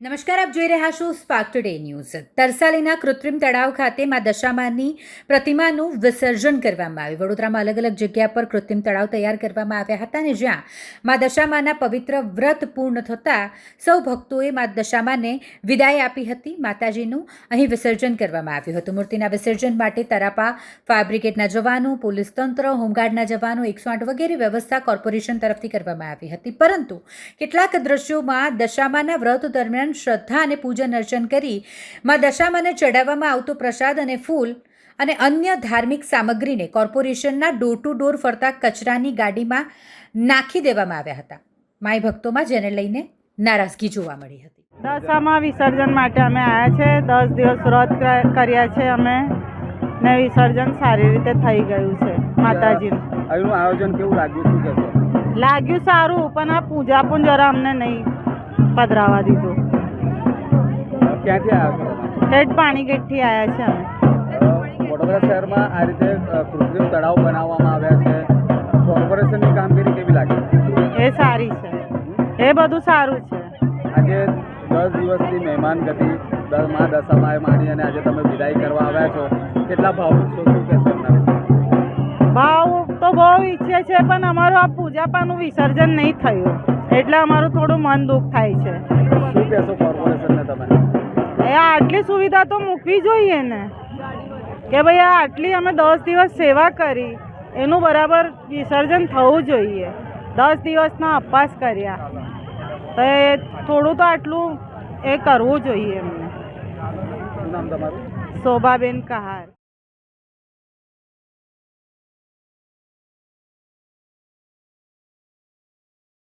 નમસ્કાર, આપ જોઈ રહ્યા છો સ્પાર્ક ટુડે ન્યૂઝ। તરસાલીના કૃત્રિમ તળાવ ખાતે મા દશામાની પ્રતિમાનું વિસર્જન કરવામાં આવ્યું। વડોદરામાં અલગ અલગ જગ્યા પર કૃત્રિમ તળાવ તૈયાર કરવામાં આવ્યા હતા અને જ્યાં મા દશામાના પવિત્ર વ્રત પૂર્ણ થતાં સૌ ભક્તોએ મા દશામાને વિદાય આપી હતી। માતાજીનું અહીં વિસર્જન કરવામાં આવ્યું હતું। મૂર્તિના વિસર્જન માટે તરાપા ફાયર બ્રિગેડના જવાનો, પોલીસ તંત્ર, હોમગાર્ડના જવાનો, 108 વગેરે વ્યવસ્થા કોર્પોરેશન તરફથી કરવામાં આવી હતી। પરંતુ કેટલાક દ્રશ્યોમાં દશામાના વ્રત દરમિયાન શ્રદ્ધા અને પૂજન અર્ચન કરી મા દશામાને ચડાવવામાં આવતો પ્રસાદ અને ફૂલ અને અન્ય ધાર્મિક સામગ્રીને કોર્પોરેશનના ડોર ટુ ડોર ફરતા કચરાની ગાડીમાં નાખી દેવામાં આવ્યા હતા। માઈ ભક્તોમાં જેને લઈને નારાજગી જોવા મળી હતી। દશામાં વિસર્જન માટે અમે આવ્યા છે। 10 દિવસ વ્રત કર્યા છે અમે ને વિસર્જન સારી રીતે થઈ ગયું છે માતાજીનું। અહીંનું આયોજન કેવું લાગ્યું? શું કહેશો? લાગ્યું સારું, પણ આ પૂજા પણ જરા અમને નહીં પધરાવા દીધું। ક્યાંથી આવ્યા છો? ઠેઠ પાણીગેટથી આવ્યા છે અમે। વડોદરા શહેરમાં આ રીતે કૃત્રિમ તળાવ બનાવવામાં આવ્યા છે, કોર્પોરેશનની કામગીરી કેવી લાગી? એ સારી છે, એ બધું સારું છે। આજે 10 દિવસની મહેમાન ગતિ મા દશામાએ માણી અને આજે તમે વિદાય કરવા આવ્યા છો, કેટલા ભાવુક છો? શું કહેશો એમના વિશે? ભાવ તો બહુ ઈચ્છે છે, પણ અમારું આ પૂજાપાનું વિસર્જન નહીં થયું એટલે અમારું થોડું મન દુઃખ થાય છે। શું કહેશો કોર્પોરેશનને તમે? એ આટલી સુવિધા તો મૂકવી જોઈએ ને, કે ભાઈ આ આટલી અમે 10 દિવસ સેવા કરી, એનું બરાબર વિસર્જન થવું જોઈએ। 10 દિવસના ઉપવાસ કર્યા તો એ થોડું તો આટલું એ કરવું જોઈએ એમને। શું નામ તમારું? શોભાબેન કહાર।